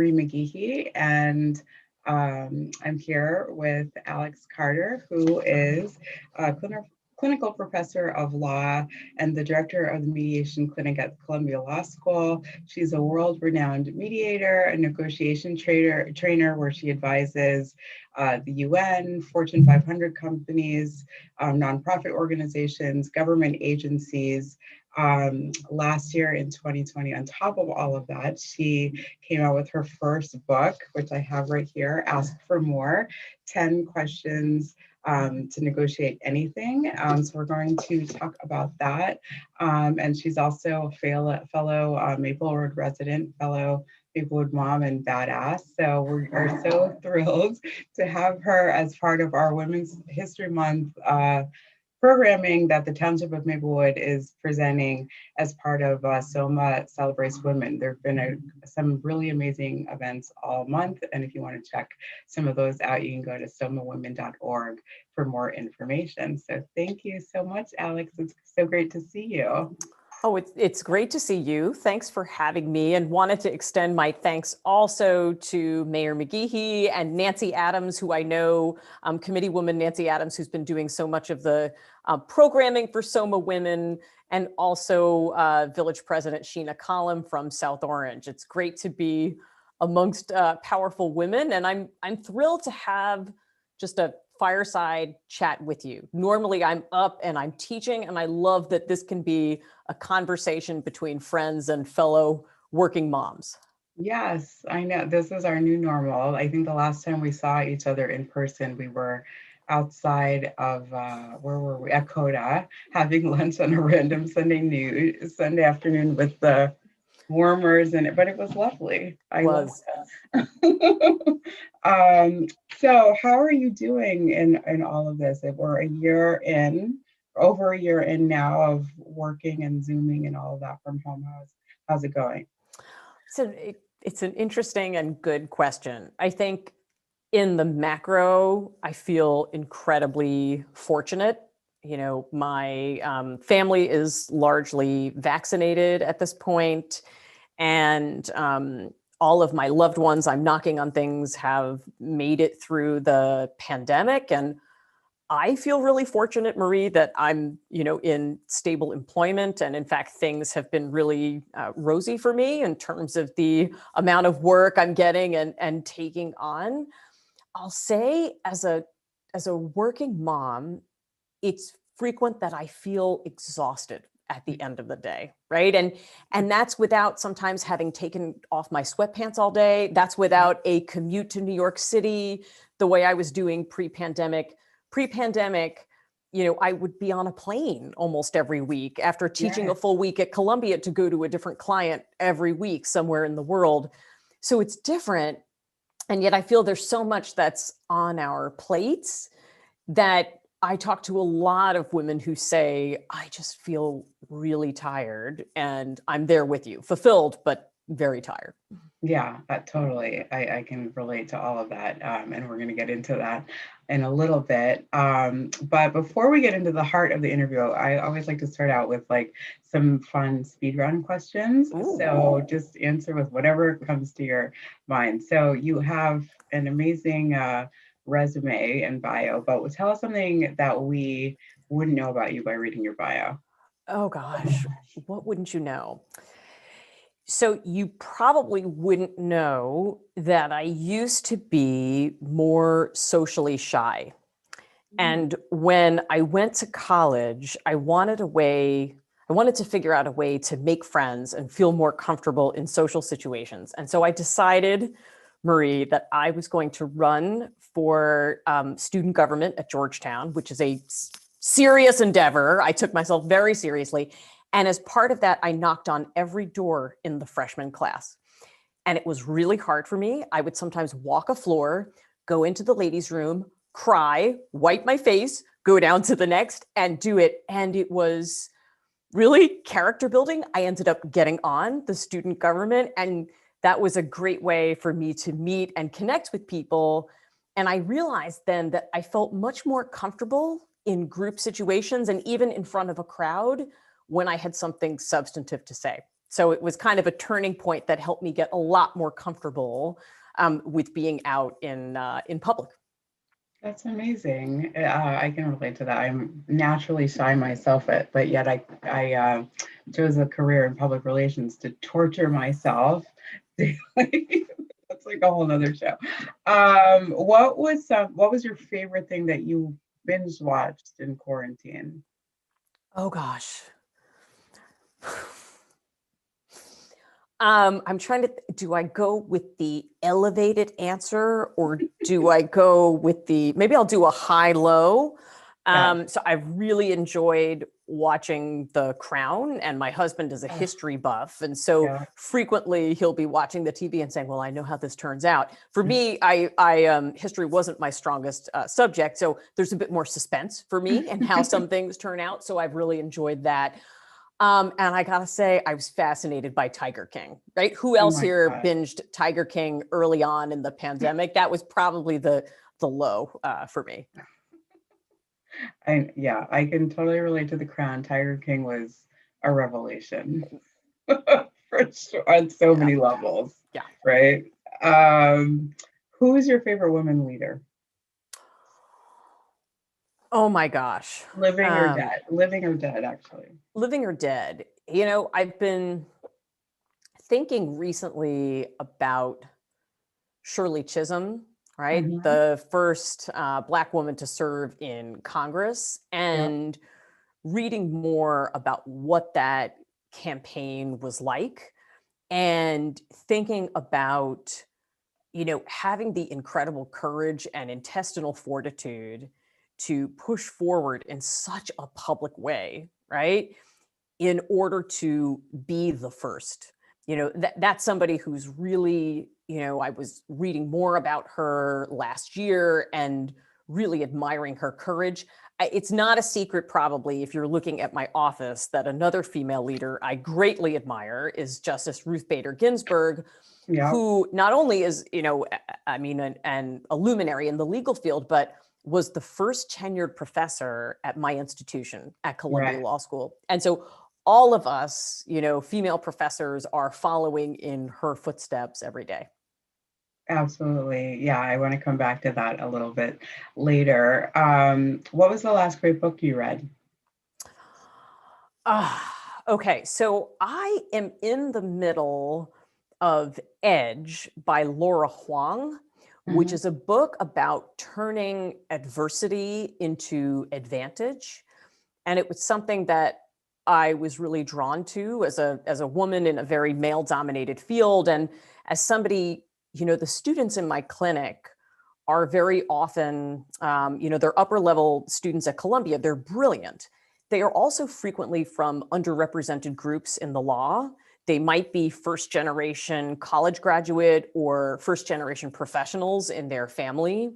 McGeehee, and I'm here with Alex Carter, who is a clinical professor of law and the director of the mediation clinic at Columbia Law School. She's a world-renowned mediator, a negotiation trainer where she advises the UN, Fortune 500 companies, nonprofit organizations, government agencies. Last year in 2020, on top of all of that, she came out with her first book, which I have right here, Ask for More, 10 questions to negotiate anything. So we're going to talk about that. And she's also a fellow Maplewood resident, fellow Maplewood mom and badass. So we are so thrilled to have her as part of our Women's History Month programming that the Township of Maplewood is presenting as part of Soma Celebrates Women. There have been some really amazing events all month, and if you want to check some of those out, you can go to somawomen.org for more information. So thank you so much, Alex. It's so great to see you. Oh, it's great to see you. Thanks for having me, and wanted to extend my thanks also to Mayor McGeehee and Nancy Adams, who I know, committee woman Nancy Adams, who's been doing so much of the programming for Soma Women, and also Village President Sheena Collum from South Orange. It's great to be amongst powerful women, and I'm thrilled to have just a fireside chat with you. Normally I'm up and I'm teaching, and I love that this can be a conversation between friends and fellow working moms. Yes, I know. This is our new normal. I think the last time we saw each other in person, we were outside of, where were we? At Coda, having lunch on a random Sunday afternoon with the warmers in it, but it was lovely. I was. So how are you doing in all of this? If we're over a year in now of working and Zooming and all of that from home, how's it going? So it's an interesting and good question. I think in the macro, I feel incredibly fortunate. You know, my family is largely vaccinated at this point, and all of my loved ones, I'm knocking on things, have made it through the pandemic. And I feel really fortunate, Marie, that I'm, in stable employment. And in fact, things have been really rosy for me in terms of the amount of work I'm getting and taking on. I'll say as a working mom, it's frequent that I feel exhausted at the end of the day, right? And that's without sometimes having taken off my sweatpants all day. That's without a commute to New York City the way I was doing pre-pandemic. Pre-pandemic, I would be on a plane almost every week after teaching a full week at Columbia to go to a different client every week somewhere in the world. So it's different. And yet I feel there's so much that's on our plates that I talk to a lot of women who say, I just feel really tired, and I'm there with you, fulfilled, but very tired. Yeah, totally. I can relate to all of that. And we're going to get into that in a little bit. But before we get into the heart of the interview, I always like to start out with some fun speedrun questions. Ooh. So just answer with whatever comes to your mind. So you have an amazing resume and bio, but tell us something that we wouldn't know about you by reading your bio. Oh gosh, what wouldn't you know? So you probably wouldn't know that I used to be more socially shy. And when I went to college, I wanted to figure out a way to make friends and feel more comfortable in social situations. And so I decided, Marie, that I was going to run for student government at Georgetown, which is a serious endeavor. I took myself very seriously. And as part of that, I knocked on every door in the freshman class. And it was really hard for me. I would sometimes walk a floor, go into the ladies' room, cry, wipe my face, go down to the next and do it. And it was really character building. I ended up getting on the student government, and that was a great way for me to meet and connect with people. And I realized then that I felt much more comfortable in group situations and even in front of a crowd when I had something substantive to say. So it was kind of a turning point that helped me get a lot more comfortable with being out in public. That's amazing. I can relate to that. I'm naturally shy myself, but yet I chose a career in public relations to torture myself. That's like a whole nother show. What was your favorite thing that you binge watched in quarantine? Oh gosh. I'm trying to, do I go with the elevated answer or do I go with maybe I'll do a high low. Yeah. So I've really enjoyed watching The Crown, and my husband is a Oh, history buff. And so yeah. frequently he'll be watching the TV and saying, well, I know how this turns out. For me, I history wasn't my strongest subject. So there's a bit more suspense for me and how some things turn out. So I've really enjoyed that. And I gotta say, I was fascinated by Tiger King, right? Who Oh else my here God. binged Tiger King early on in the pandemic? That was probably the low for me. I can totally relate to The Crown. Tiger King was a revelation for sure on so Yeah, many levels, yeah. right? Um, who is your favorite woman leader? Oh my gosh. Living or dead? Living or dead, actually. Living or dead? You know, I've been thinking recently about Shirley Chisholm, right? Hmm. The first Black woman to serve in Congress, Yeah, and reading more about what that campaign was like, and thinking about, having the incredible courage and intestinal fortitude to push forward in such a public way, right? In order to be the first. That's somebody who's really, I was reading more about her last year and really admiring her courage. It's not a secret, probably, if you're looking at my office, that another female leader I greatly admire is Justice Ruth Bader Ginsburg, yeah, who not only is, I mean, an a luminary in the legal field, but was the first tenured professor at my institution at Columbia right. Law School. And so all of us, female professors, are following in her footsteps every day. Absolutely. Yeah, I want to come back to that a little bit later. What was the last great book you read? Okay, so I am in the middle of Edge by Laura Huang, which Hmm. is a book about turning adversity into advantage. And it was something that I was really drawn to as a woman in a very male dominated field. And as somebody, the students in my clinic are very often, they're upper level students at Columbia. They're brilliant. They are also frequently from underrepresented groups in the law. They might be first generation college graduate or first generation professionals in their family.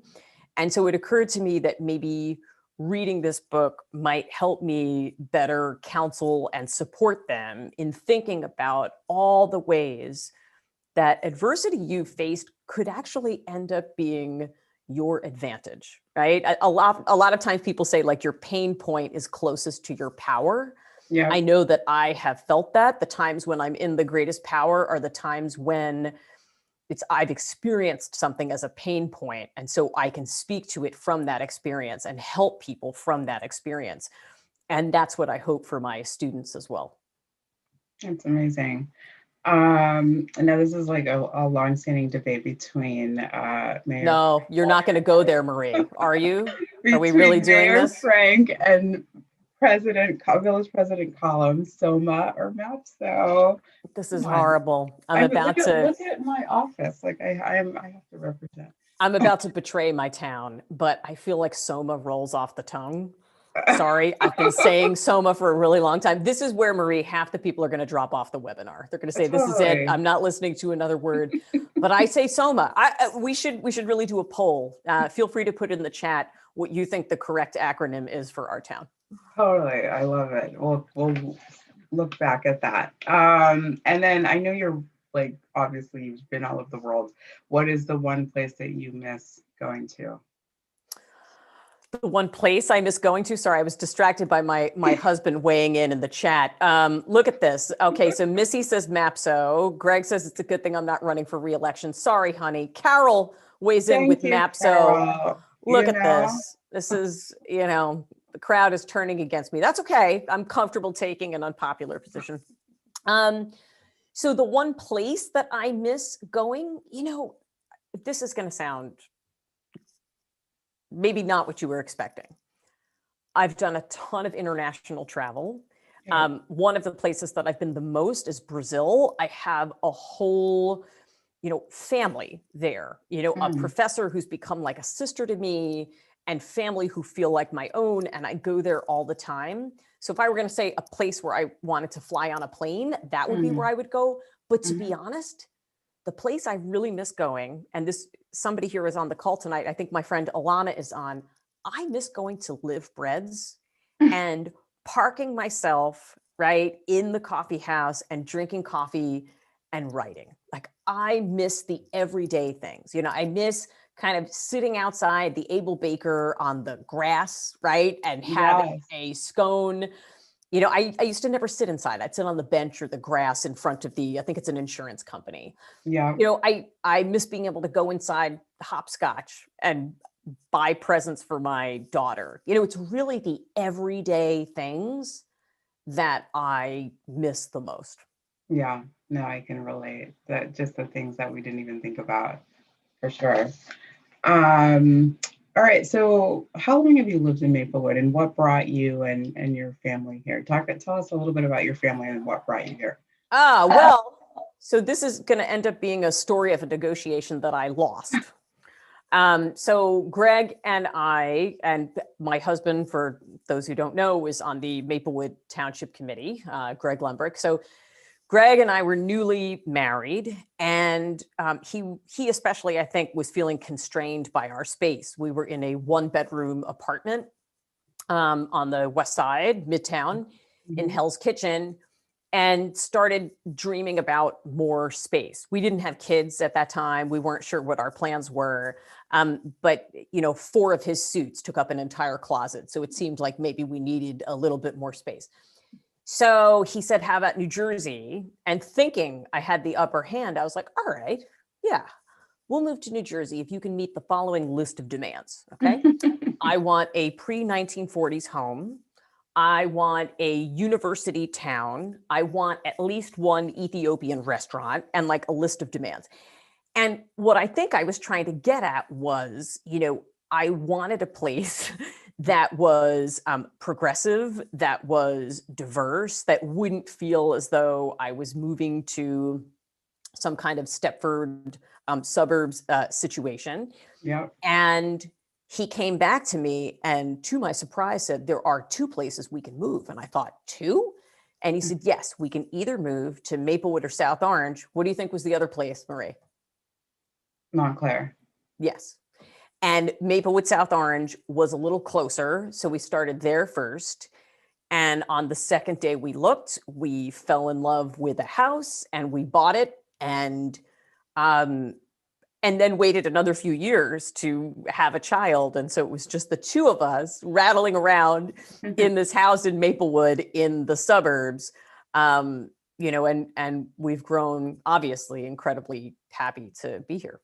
And so it occurred to me that maybe reading this book might help me better counsel and support them in thinking about all the ways that adversity you faced could actually end up being your advantage, right? A lot of times people say, like, your pain point is closest to your power. Yeah, I know that I have felt that. The times when I'm in the greatest power are the times when I've experienced something as a pain point, and so I can speak to it from that experience and help people from that experience. And that's what I hope for my students as well. that's amazing. Now this is like a long-standing debate between Mayor No, you're not going to go there, Marie. Are you? Are we really between doing Mayor this? Frank and Village President Column, Soma or Mapso. This is Come on. horrible. I mean, look at my office. Like I have to represent. I'm about to betray my town, but I feel like Soma rolls off the tongue. Sorry, I've been saying Soma for a really long time. This is where, Marie, half the people are going to drop off the webinar. They're going to say, "This is it. Totally. I'm not listening to another word." But I say Soma. We should really do a poll. Feel free to put in the chat what you think the correct acronym is for our town. Totally. I love it. We'll look back at that. And then I know you're like obviously you've been all over the world. What is the one place that you miss going to? The one place I miss going to, sorry, I was distracted by my husband weighing in the chat. Look at this. Okay, so Missy says Mapso. Greg says it's a good thing I'm not running for re-election. Sorry, honey. Carol weighs in with Thank you, Mapso. Carol. Look at this. This is, the crowd is turning against me. That's okay. I'm comfortable taking an unpopular position. So the one place that I miss going, this is going to sound maybe not what you were expecting. I've done a ton of international travel. Yeah. One of the places that I've been the most is Brazil. I have a whole, family there, a professor who's become like a sister to me and family who feel like my own. And I go there all the time. So if I were going to say a place where I wanted to fly on a plane, that would be where I would go. But to be honest, the place I really miss going, and somebody here is on the call tonight, I think my friend Alana is on, I miss going to Live Breads and parking myself right in the coffee house and drinking coffee and writing. Like I miss the everyday things. I miss kind of sitting outside the Able Baker on the grass, right? And having a scone. I used to never sit inside. I'd sit on the bench or the grass in front of I think it's an insurance company. Yeah. I miss being able to go inside hopscotch and buy presents for my daughter. It's really the everyday things that I miss the most. Yeah, no, I can relate. That just the things that we didn't even think about, for sure. All right, so how long have you lived in Maplewood, and what brought you and your family here? Tell us a little bit about your family and what brought you here. Well, so this is going to end up being a story of a negotiation that I lost. So Greg and I, and my husband, for those who don't know, is on the Maplewood Township Committee, Greg Lembrick. So Greg and I were newly married, and he especially, I think, was feeling constrained by our space. We were in a one-bedroom apartment on the west side, Midtown, in Hell's Kitchen, and started dreaming about more space. We didn't have kids at that time. We weren't sure what our plans were. But 4 of his suits took up an entire closet. So it seemed like maybe we needed a little bit more space. So he said, how about New Jersey? And thinking I had the upper hand, I was like, all right, yeah, we'll move to New Jersey if you can meet the following list of demands, okay? I want a pre-1940s home. I want a university town. I want at least one Ethiopian restaurant, and like a list of demands. And what I think I was trying to get at was, I wanted a place that was progressive, that was diverse, that wouldn't feel as though I was moving to some kind of Stepford suburbs situation. Yeah. And he came back to me and, to my surprise, said, there are 2 places we can move. And I thought, 2? And he said, yes, we can either move to Maplewood or South Orange. What do you think was the other place, Marie? Montclair. Yes. And Maplewood, South Orange was a little closer. So we started there first. And on the second day we looked, we fell in love with a house and we bought it. And then waited another few years to have a child. And so it was just the 2 of us rattling around in this house in Maplewood in the suburbs, and we've grown, obviously, incredibly happy to be here.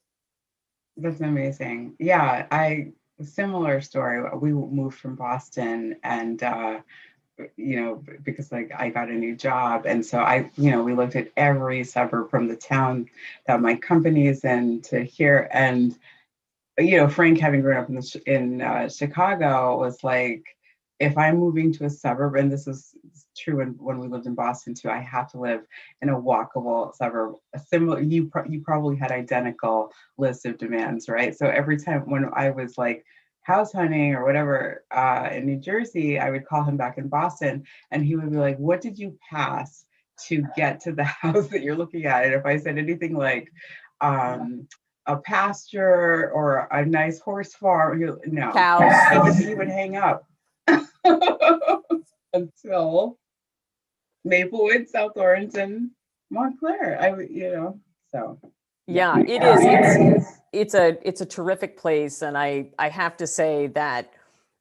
That's amazing. Yeah, similar story. We moved from Boston and, because I got a new job. And so we looked at every suburb from the town that my company is in to here. And, Frank, having grown up in Chicago, was like, if I'm moving to a suburb, and this is true when we lived in Boston too, I have to live in a walkable suburb. A similar, you probably had identical list of demands, right? So every time when I was like house hunting or whatever in New Jersey, I would call him back in Boston, and he would be like, "What did you pass to get to the house that you're looking at?" And if I said anything like a pasture or a nice horse farm, no, cows, he would hang up. Until Maplewood, South Orange, and Montclair. So. Yeah, it is. It's a terrific place. And I have to say that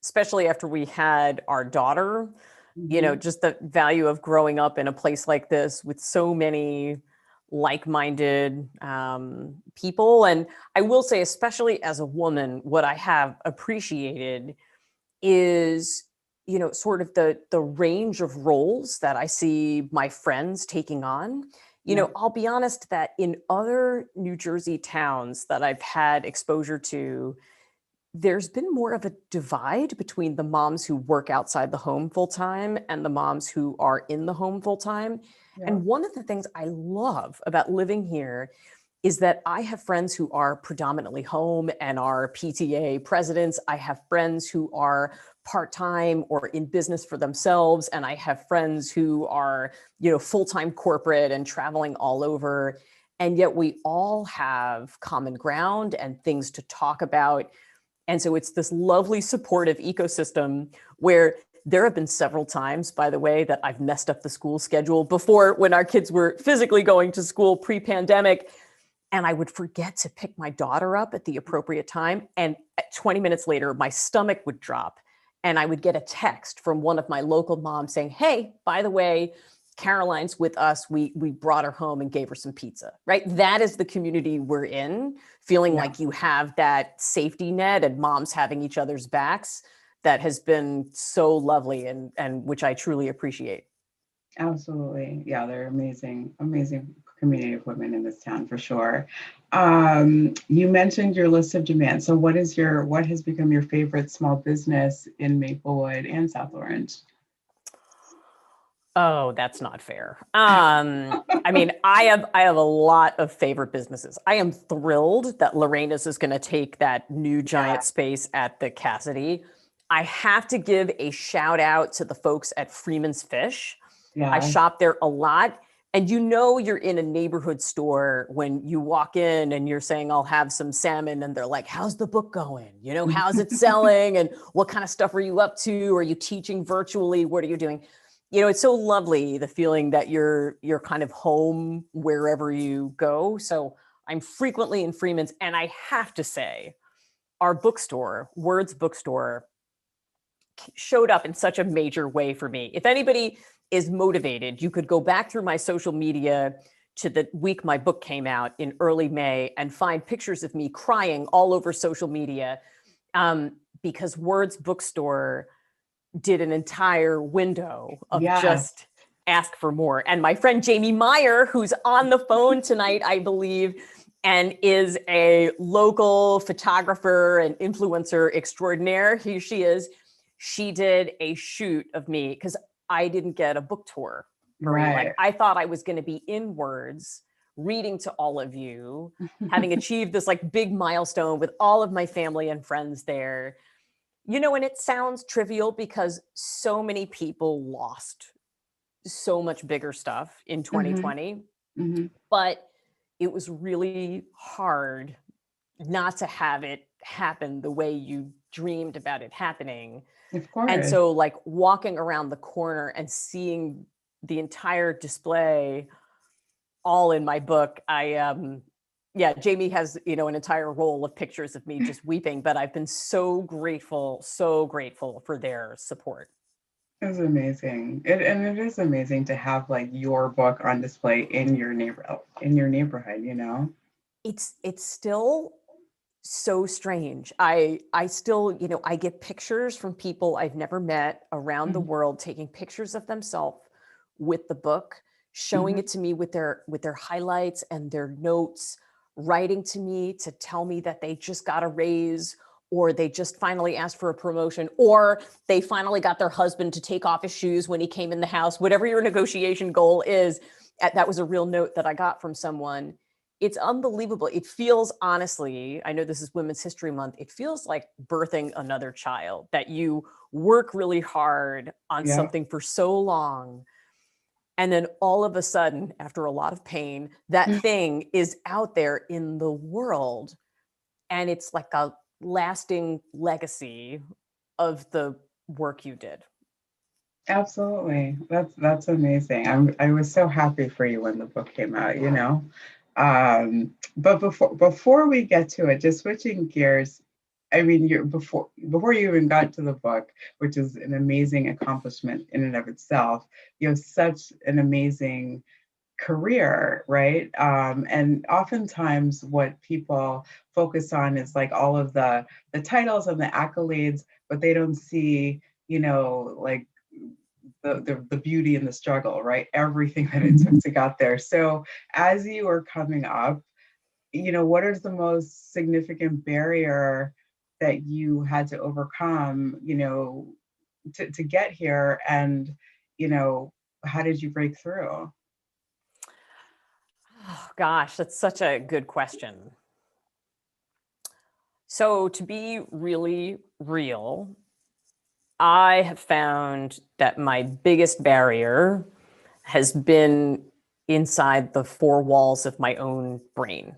especially after we had our daughter, Mhm. just the value of growing up in a place like this with so many like-minded people. And I will say, especially as a woman, what I have appreciated is, sort of the range of roles that I see my friends taking on. Yeah. I'll be honest that in other New Jersey towns that I've had exposure to, there's been more of a divide between the moms who work outside the home full time and the moms who are in the home full time. Yeah. And one of the things I love about living here is that I have friends who are predominantly home and are PTA presidents. I have friends who are part-time or in business for themselves. And I have friends who are, full-time corporate and traveling all over. And yet we all have common ground and things to talk about. And so it's this lovely supportive ecosystem where there have been several times, by the way, that I've messed up the school schedule before when our kids were physically going to school pre-pandemic. And I would forget to pick my daughter up at the appropriate time. And 20 minutes later, my stomach would drop. And I would get a text from one of my local moms saying, hey, by the way, Caroline's with us. We brought her home and gave her some pizza, right? That is the community we're in, feeling Yeah. like you have that safety net and moms having each other's backs. That has been so lovely and which I truly appreciate. Absolutely. Yeah, they're amazing, amazing community of women in this town for sure. You mentioned your list of demands. So what has become your favorite small business in Maplewood and South Orange? Oh, that's not fair. I mean, I have a lot of favorite businesses. I am thrilled that Lorena's is going to take that new Yeah, giant space at the Cassidy. I have to give a shout out to the folks at Freeman's Fish. I yeah. shop there a lot. And you're in a neighborhood store when you walk in and you're saying, I'll have some salmon. And they're like, how's the book going? How's it selling? And what kind of stuff are you up to? Are you teaching virtually? What are you doing? It's so lovely, the feeling that you're kind of home wherever you go. So I'm frequently in Freeman's. And I have to say, our bookstore, Words Bookstore, showed up in such a major way for me. If anybody is motivated, you could go back through my social media to the week my book came out in early May and find pictures of me crying all over social media, because Words Bookstore did an entire window of Yes. just ask for more. And my friend Jamie Meyer, who's on the phone tonight, I believe, and is a local photographer and influencer extraordinaire, she is. She did a shoot of me because I didn't get a book tour for you. Like, Right. I thought I was going to be in Words reading to all of you, having achieved this like big milestone with all of my family and friends there. And it sounds trivial because so many people lost so much bigger stuff in Hmm. 2020, Hmm. but it was really hard not to have it happen the way you dreamed about it happening. Of And course. so, like, walking around the corner and seeing the entire display all in my book, yeah, Jamie has, an entire roll of pictures of me just weeping, but I've been so grateful for their support. It's amazing. And it is amazing to have like your book on display in your neighborhood, you know? It's still so strange. I still, I get pictures from people I've never met around the Mhm. world taking pictures of themselves with the book, showing Mhm. it to me with their highlights and their notes, writing to me to tell me that they just got a raise, or they just finally asked for a promotion, or they finally got their husband to take off his shoes when he came in the house. Whatever your negotiation goal is, that was a real note that I got from someone. It's unbelievable. It feels, honestly, I know this is Women's History Month, it feels like birthing another child, that you work really hard on Yeah. something for so long. And then all of a sudden, after a lot of pain, that thing is out there in the world. And it's like a lasting legacy of the work you did. Absolutely. That's amazing. I was so happy for you when the book came out, you know. But before we get to it, just switching gears, I mean, you're before you even got to the book, which is an amazing accomplishment in and of itself. You have such an amazing career, right? And oftentimes, what people focus on is like all of the titles and the accolades, but they don't see, like the beauty and the struggle, right? Everything that it took to get there. So as you were coming up, what is the most significant barrier that you had to overcome, to get here? And, how did you break through? Oh, gosh, that's such a good question. So to be really real, I have found that my biggest barrier has been inside the four walls of my own brain.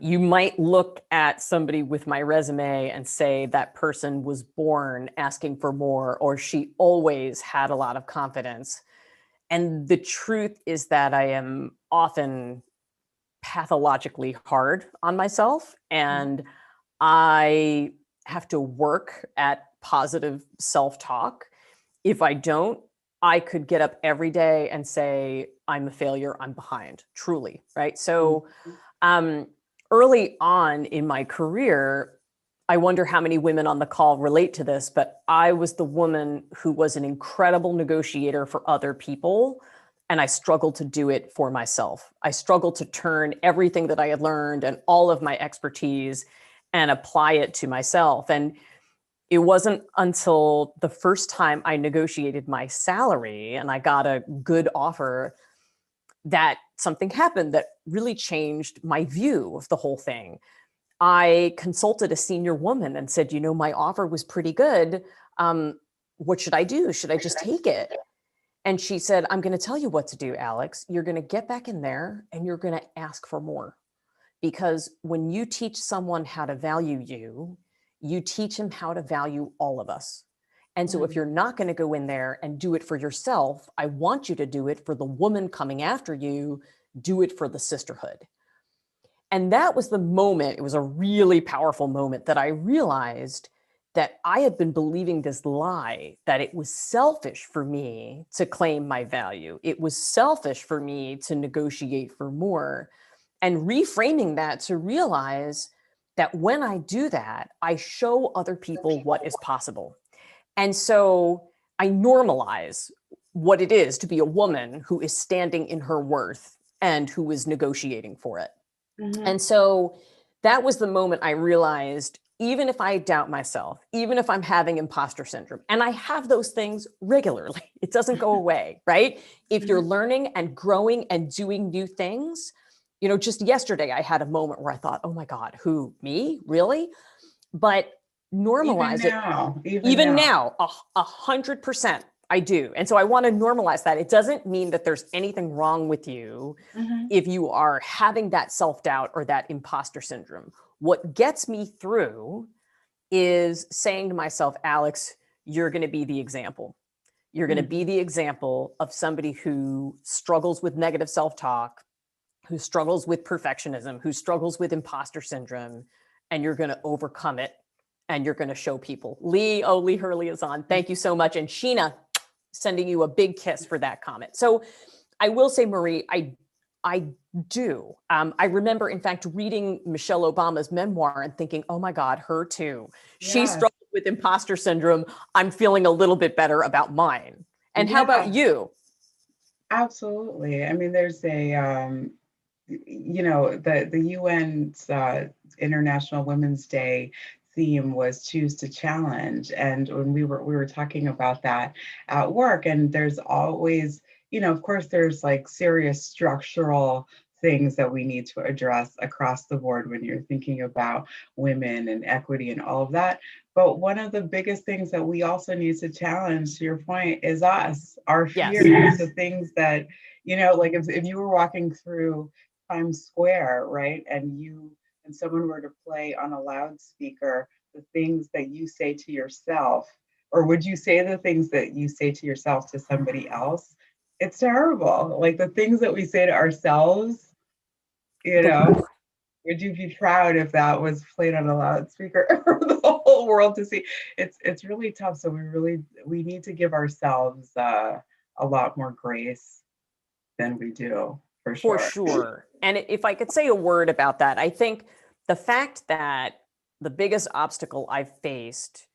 You might look at somebody with my resume and say that person was born asking for more, or she always had a lot of confidence. And the truth is that I am often pathologically hard on myself, and I have to work at positive self-talk. If I don't, I could get up every day and say, I'm a failure, I'm behind, truly, right? So early on in my career, I wonder how many women on the call relate to this, but I was the woman who was an incredible negotiator for other people, and I struggled to do it for myself. I struggled to turn everything that I had learned and all of my expertise and apply it to myself. And it wasn't until the first time I negotiated my salary and I got a good offer that something happened that really changed my view of the whole thing. I consulted a senior woman and said, my offer was pretty good. What should I do? Should I just take it? And she said, I'm going to tell you what to do, Alex. You're going to get back in there and you're going to ask for more. Because when you teach someone how to value you, you teach them how to value all of us. And so if you're not going to go in there and do it for yourself, I want you to do it for the woman coming after you, do it for the sisterhood. And that was the moment, it was a really powerful moment that I realized that I had been believing this lie that it was selfish for me to claim my value. It was selfish for me to negotiate for more. And reframing that to realize that when I do that, I show other people what is possible. And so I normalize what it is to be a woman who is standing in her worth and who is negotiating for it. And so that was the moment I realized, even if I doubt myself, even if I'm having imposter syndrome, and I have those things regularly, it doesn't go away, right? If you're learning and growing and doing new things, just yesterday I had a moment where I thought, oh my God, who, me, really? But normalize it. Even now, 100%. I do. And so I want to normalize that. It doesn't mean that there's anything wrong with you if you are having that self-doubt or that imposter syndrome. What gets me through is saying to myself, Alex, you're going to be the example. You're going to be the example of somebody who struggles with negative self-talk, who struggles with perfectionism, who struggles with imposter syndrome, and you're going to overcome it. And you're going to show people. Lee Hurley is on. Thank you so much. And Sheena, sending you a big kiss for that comment. So I will say, Marie, I do. I remember, in fact, reading Michelle Obama's memoir and thinking, oh my God, her too. She struggled with imposter syndrome. I'm feeling a little bit better about mine. And how about you? Absolutely. I mean, there's a, the UN's International Women's Day theme was choose to challenge. And when we were talking about that at work, and there's always, of course, there's like serious structural things that we need to address across the board when you're thinking about women and equity and all of that. But one of the biggest things that we also need to challenge, to your point, is us, our fears, the things that, like if you were walking through Times Square, right, and someone were to play on a loudspeaker the things that you say to yourself, or would you say the things that you say to yourself to somebody else? It's terrible. Like the things that we say to ourselves, yeah, Would you be proud if that was played on a loudspeaker for the whole world to see? It's really tough. So we need to give ourselves a lot more grace than we do, for For sure. sure. And if I could say a word about that, I think the fact that the biggest obstacle I've faced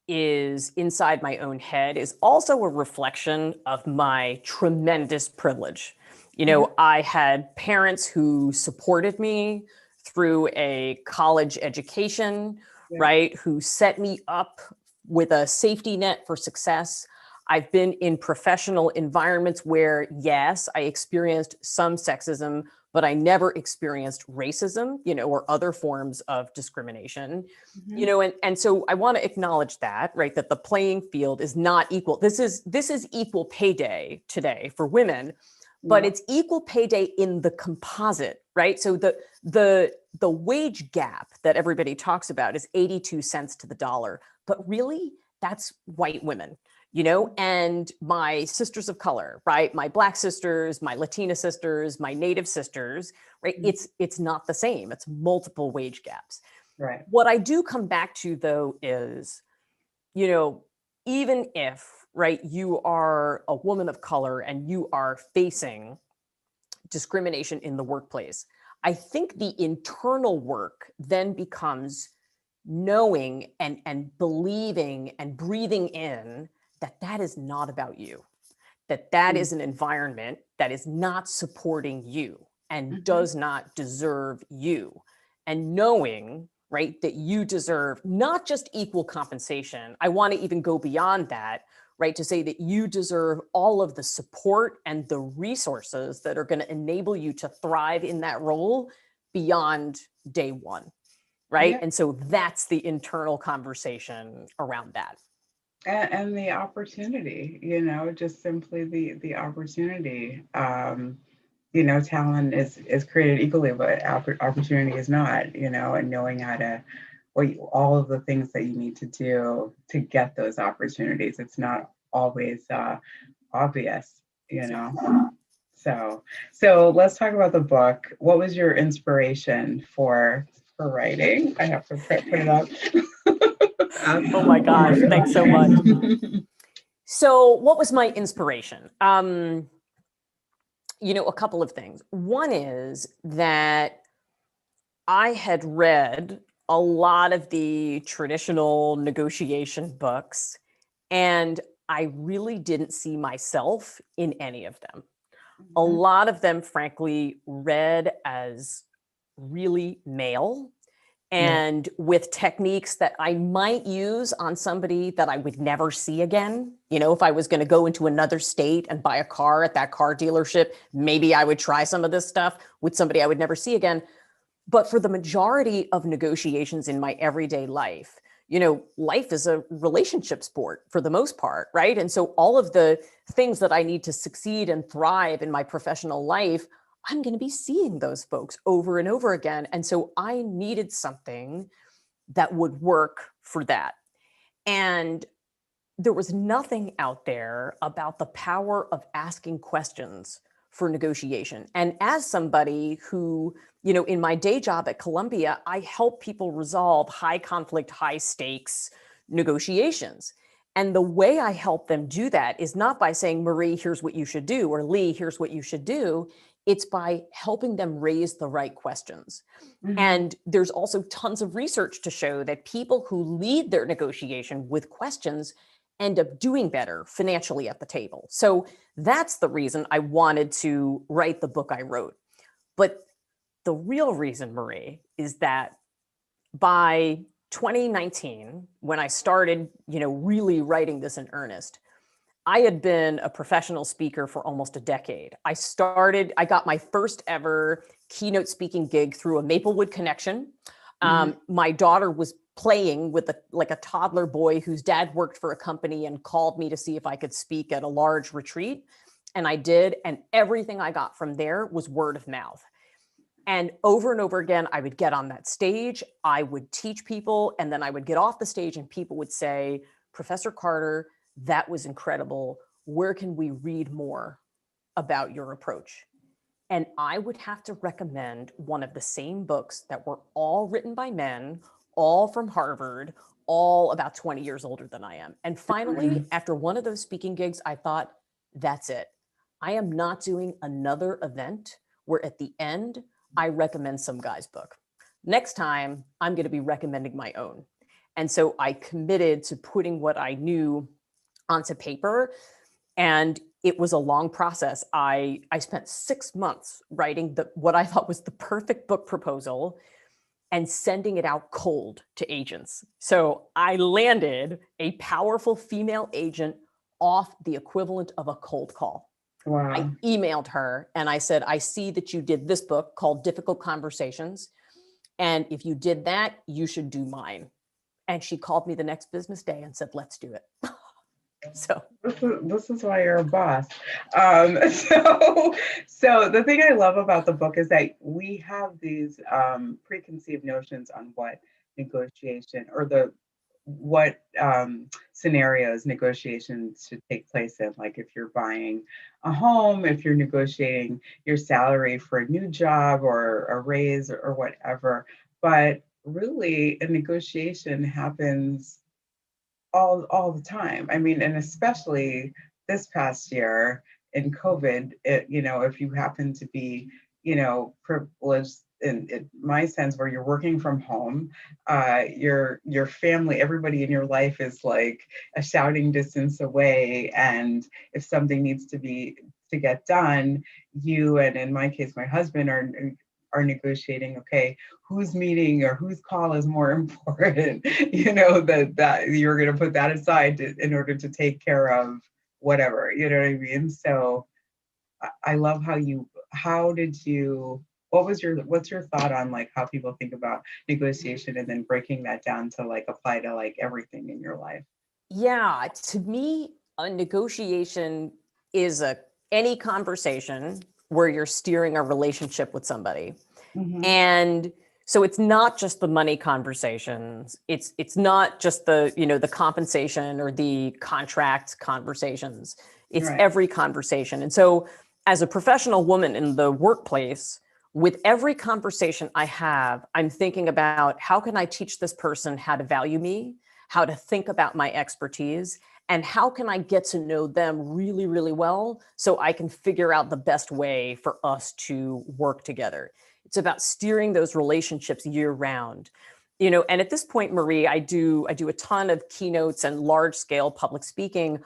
is inside my own head is also a reflection of my tremendous privilege. You Mhm. know, I had parents who supported me through a college education, Yeah. right? Who set me up with a safety net for success. I've been in professional environments where, yes, I experienced some sexism, but I never experienced racism, you know, or other forms of discrimination. You Mhm. know, and so I want to acknowledge that, right, that the playing field is not equal. This is equal pay day today for women, but Yeah. it's equal pay day in the composite, right? So the wage gap that everybody talks about is 82 cents to the dollar, but really that's white women, you know, and my sisters of color, right? My Black sisters, my Latina sisters, my Native sisters, right? Mhm. It's not the same. It's multiple wage gaps. Right. What I do come back to though is, you know, even if, right, you are a woman of color and you are facing discrimination in the workplace, I think the internal work then becomes knowing and believing and breathing in that that is not about you, that that Mm. is an environment that is not supporting you and Mhm. does not deserve you. And knowing, right, that you deserve not just equal compensation. I want to even go beyond that, right, to say that you deserve all of the support and the resources that are going to enable you to thrive in that role beyond day one, right? Yeah. And so that's the internal conversation around that. And the opportunity, just simply the opportunity. Talent is created equally, but opportunity is not. And knowing how to, all of the things that you need to do to get those opportunities. It's not always obvious. You It's not. know. So let's talk about the book. What was your inspiration for writing? I have to put it up. Oh my gosh, thanks so much. So, what was my inspiration? You know, a couple of things. One is that I had read a lot of the traditional negotiation books, and I really didn't see myself in any of them. A Mhm. lot of them, frankly, read as really male Yeah. and with techniques that I might use on somebody that I would never see again. You know, if I was going to go into another state and buy a car at that car dealership, maybe I would try some of this stuff with somebody I would never see again. But for the majority of negotiations in my everyday life, you know, life is a relationship sport for the most part, right? And so all of the things that I need to succeed and thrive in my professional life, I'm going to be seeing those folks over and over again. And so I needed something that would work for that. And there was nothing out there about the power of asking questions for negotiation. And as somebody who, you know, in my day job at Columbia, I help people resolve high conflict, high stakes negotiations. And the way I help them do that is not by saying, Marie, here's what you should do, or Lee, here's what you should do. It's by helping them raise the right questions. Mhm. And there's also tons of research to show that people who lead their negotiation with questions end up doing better financially at the table. So that's the reason I wanted to write the book I wrote. But the real reason, Marie, is that by 2019, when I started, you know, really writing this in earnest, I had been a professional speaker for almost a decade. I got my first ever keynote speaking gig through a Maplewood connection. Mhm. My daughter was playing with a toddler boy whose dad worked for a company and called me to see if I could speak at a large retreat. And I did. And everything I got from there was word of mouth. And over again, I would get on that stage, I would teach people, and then I would get off the stage and people would say, Professor Carter, that was incredible. Where can we read more about your approach? and I would have to recommend one of the same books that were all written by men, all from Harvard, all about 20 years older than I am. And finally, after one of those speaking gigs, I thought, that's it. I am not doing another event where at the end, I recommend some guy's book. Next time, I'm going to be recommending my own. And so I committed to putting what I knew onto paper. And it was a long process. I spent 6 months writing what I thought was the perfect book proposal and sending it out cold to agents. So I landed a powerful female agent off the equivalent of a cold call. Wow. I emailed her and I said, I see that you did this book called Difficult Conversations. And if you did that, you should do mine. And she called me the next business day and said, let's do it. So this is why you're a boss. So the thing I love about the book is that we have these preconceived notions on what negotiation or what scenarios negotiations should take place in. Like if you're buying a home, if you're negotiating your salary for a new job or a raise or whatever. But really, a negotiation happens all the time. I mean, and especially this past year in COVID, if you happen to be, privileged in my sense, where you're working from home, your family, everybody in your life is like a shouting distance away. And if something needs to get done, you, and in my case, my husband are negotiating, okay, whose meeting or whose call is more important, that you're going to put that aside in order to take care of whatever, you know what I mean? So I love what's your thought on like how people think about negotiation and then breaking that down to like apply to like everything in your life? yeah, to me, a negotiation is any conversation where you're steering a relationship with somebody. Mm-hmm. And so it's not just the money conversations. It's not just the compensation or the contract conversations. It's Right. every conversation. And so as a professional woman in the workplace, with every conversation I have, I'm thinking about how can I teach this person how to value me, how to think about my expertise, and how can I get to know them really, really well so I can figure out the best way for us to work together. It's about steering those relationships year round. And at this point, Marie, I do a ton of keynotes and large scale public speaking.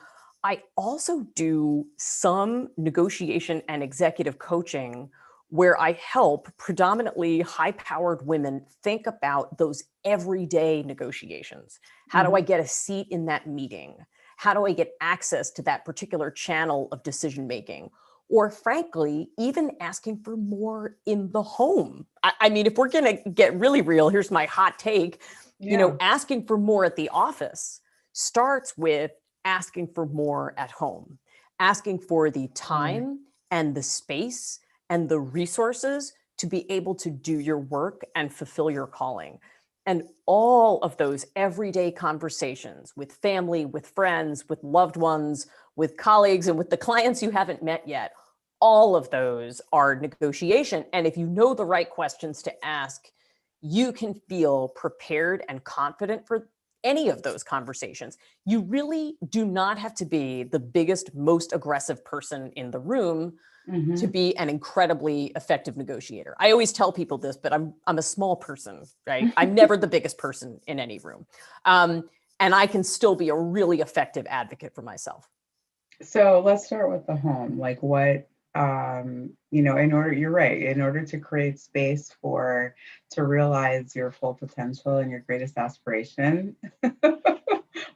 I also do some negotiation and executive coaching where I help predominantly high-powered women think about those everyday negotiations. How do I get a seat in that meeting? How do I get access to that particular channel of decision-making? Or frankly, even asking for more in the home. I mean, if we're going to get really real, here's my hot take. Yeah. Asking for more at the office starts with asking for more at home, asking for the time and the space and the resources to be able to do your work and fulfill your calling. And all of those everyday conversations with family, with friends, with loved ones, with colleagues, and with the clients you haven't met yet, all of those are negotiation. And if you know the right questions to ask, you can feel prepared and confident for any of those conversations. You really do not have to be the biggest, most aggressive person in the room to be an incredibly effective negotiator. I always tell people this, but I'm a small person, right? I'm never the biggest person in any room. And I can still be a really effective advocate for myself. So let's start with the home. Like what, you're right, in order to create space to realize your full potential and your greatest aspiration,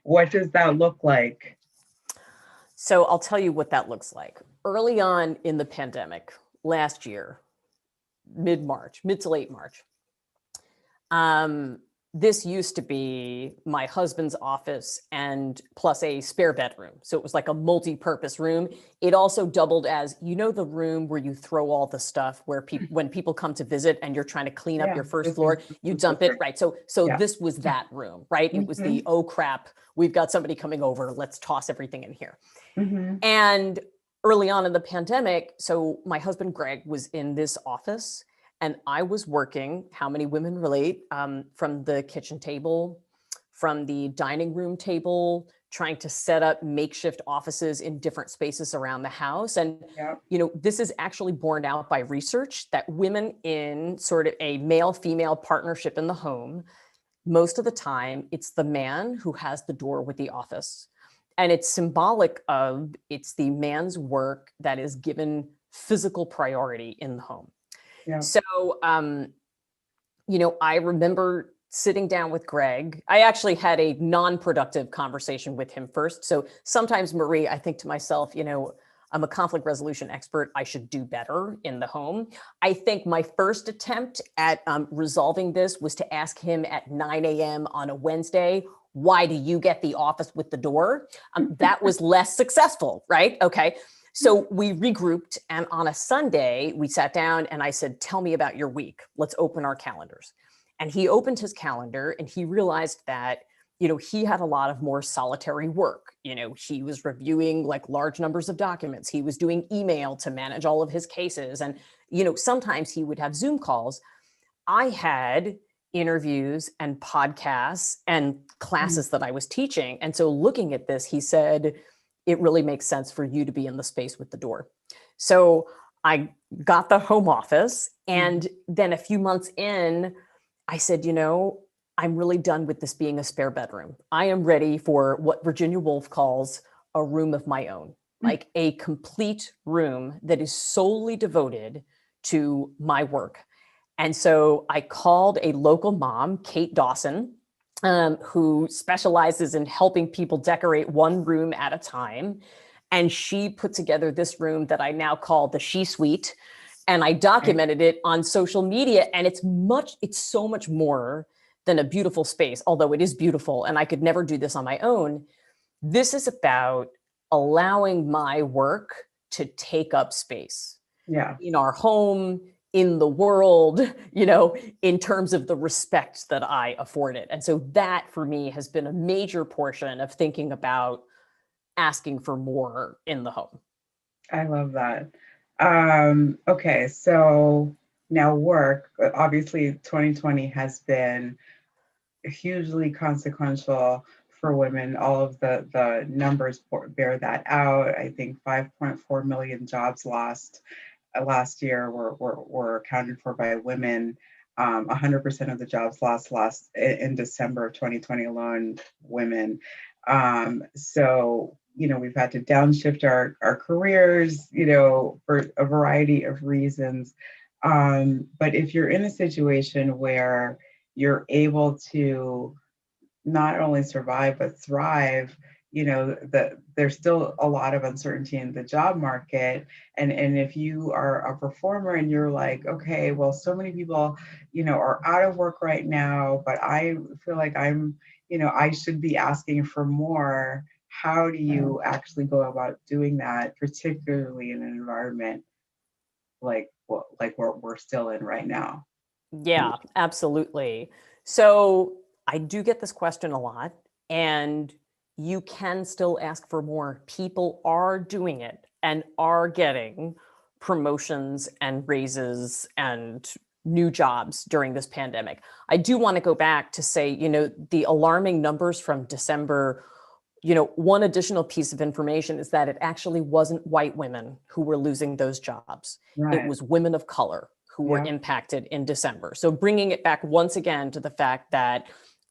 what does that look like? So I'll tell you what that looks like. Early on in the pandemic, last year, mid to late March, this used to be my husband's office and plus a spare bedroom. So it was like a multi-purpose room. It also doubled as, the room where you throw all the stuff where when people come to visit and you're trying to clean up your first floor, you dump it, right? So this was that room, right? It was the, oh crap, we've got somebody coming over, let's toss everything in here. And early on in the pandemic, so my husband Greg was in this office and I was working, how many women relate, from the kitchen table, from the dining room table, trying to set up makeshift offices in different spaces around the house. And, Yeah. this is actually borne out by research that women in sort of a male-female partnership in the home, most of the time, it's the man who has the door with the office. And it's symbolic of it's the man's work that is given physical priority in the home. Yeah. So, I remember sitting down with Greg. I actually had a non-productive conversation with him first. So sometimes, Marie, I think to myself, I'm a conflict resolution expert. I should do better in the home. I think my first attempt at resolving this was to ask him at 9 a.m. on a Wednesday, why do you get the office with the door? That was less successful, right? Okay. So we regrouped, and on a Sunday, we sat down and I said, tell me about your week. Let's open our calendars. And he opened his calendar and he realized that, he had a lot of more solitary work. He was reviewing like large numbers of documents. He was doing email to manage all of his cases. And, sometimes he would have Zoom calls. I had interviews and podcasts and classes that I was teaching. And so looking at this, he said, it really makes sense for you to be in the space with the door. So I got the home office. And then a few months in, I said, I'm really done with this being a spare bedroom. I am ready for what Virginia Woolf calls a room of my own, like a complete room that is solely devoted to my work. And so I called a local mom, Kate Dawson, who specializes in helping people decorate one room at a time. And she put together this room that I now call the She Suite. And I documented it on social media. And it's so much more than a beautiful space, although it is beautiful. And I could never do this on my own. This is about allowing my work to take up space in our home, in the world, in terms of the respect that I afford it. And so that for me has been a major portion of thinking about asking for more in the home. I love that. Okay, so now work, obviously 2020 has been hugely consequential for women. All of the numbers bear that out. I think 5.4 million jobs lost last year were accounted for by women. 100% of the jobs lost in December of 2020 alone, women. So, we've had to downshift our careers, for a variety of reasons. But if you're in a situation where you're able to not only survive, but thrive, there's still a lot of uncertainty in the job market. And if you are a performer and you're like, okay, well, so many people, are out of work right now, but I feel like I should be asking for more. How do you actually go about doing that, particularly in an environment like we're still in right now? Yeah, absolutely. So I do get this question a lot, and you can still ask for more. People are doing it and are getting promotions and raises and new jobs during this pandemic. I do want to go back to say, the alarming numbers from December, one additional piece of information is that it actually wasn't white women who were losing those jobs. Right. It was women of color who were impacted in December. So bringing it back once again to the fact that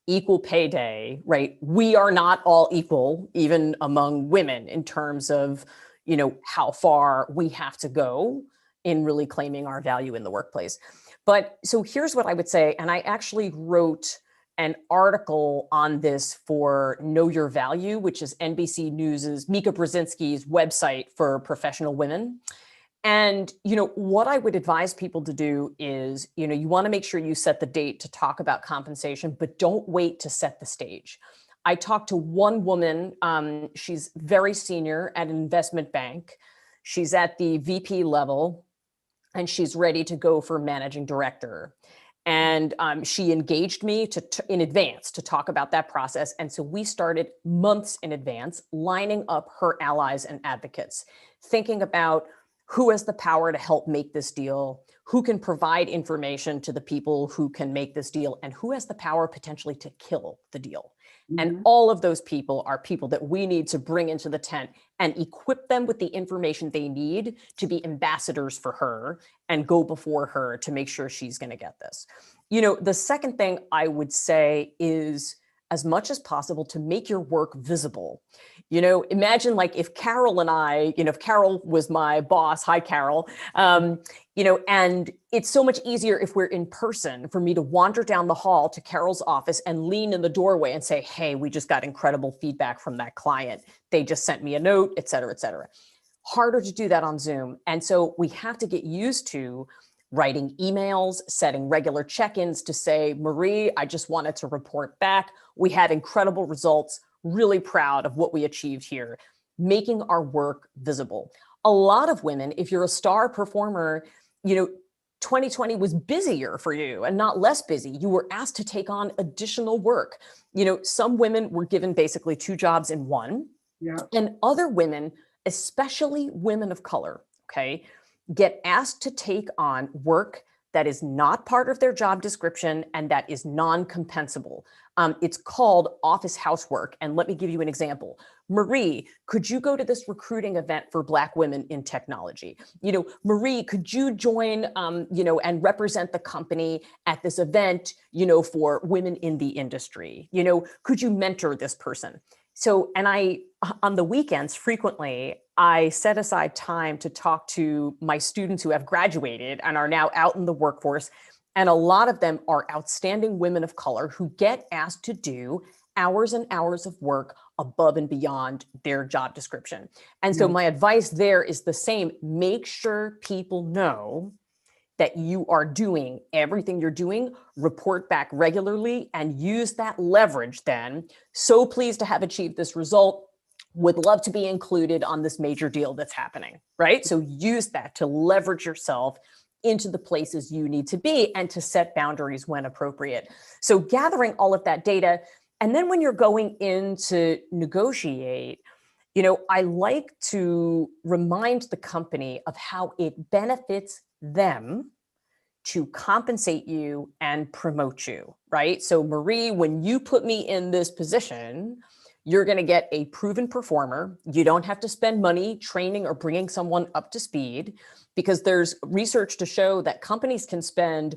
equal pay day, right? We are not all equal, even among women, in terms of, how far we have to go in really claiming our value in the workplace. But so here's what I would say, and I actually wrote an article on this for Know Your Value, which is NBC News's Mika Brzezinski's website for professional women. And, what I would advise people to do is, you want to make sure you set the date to talk about compensation, but don't wait to set the stage. I talked to one woman, she's very senior at an investment bank. She's at the VP level and she's ready to go for managing director. And she engaged me in advance to talk about that process. And so we started months in advance, lining up her allies and advocates, thinking about who has the power to help make this deal, who can provide information to the people who can make this deal, and who has the power potentially to kill the deal. And all of those people are people that we need to bring into the tent and equip them with the information they need to be ambassadors for her and go before her to make sure she's going to get this. You know, the second thing I would say is, as much as possible, to make your work visible. You know, imagine like if Carol and I, you know, if Carol was my boss, hi, Carol, you know, and it's so much easier if we're in person for me to wander down the hall to Carol's office and lean in the doorway and say, hey, we just got incredible feedback from that client. They just sent me a note, et cetera, et cetera. Harder to do that on Zoom. And so we have to get used to writing emails, setting regular check-ins to say, Marie, I just wanted to report back. We had incredible results, really proud of what we achieved here, making our work visible. A lot of women, if you're a star performer, you know, 2020 was busier for you and not less busy. You were asked to take on additional work. You know, some women were given basically 2 jobs in one, and other women, especially women of color, okay, get asked to take on work that is not part of their job description and that is non-compensable. It's called office housework. And let me give you an example. Marie, could you go to this recruiting event for Black women in technology? You know, Marie, could you join, you know, and represent the company at this event, you know, for women in the industry? You know, could you mentor this person? So, and on the weekends, frequently, I set aside time to talk to my students who have graduated and are now out in the workforce. And a lot of them are outstanding women of color who get asked to do hours and hours of work above and beyond their job description. And so my advice there is the same. Make sure people know that you are doing everything you're doing, report back regularly, and use that leverage then. So pleased to have achieved this result. Would love to be included on this major deal that's happening, right? So use that to leverage yourself into the places you need to be and to set boundaries when appropriate. So gathering all of that data, and then when you're going in to negotiate, you know, I like to remind the company of how it benefits them to compensate you and promote you, right? So Marie, when you put me in this position, you're going to get a proven performer. You don't have to spend money training or bringing someone up to speed, because there's research to show that companies can spend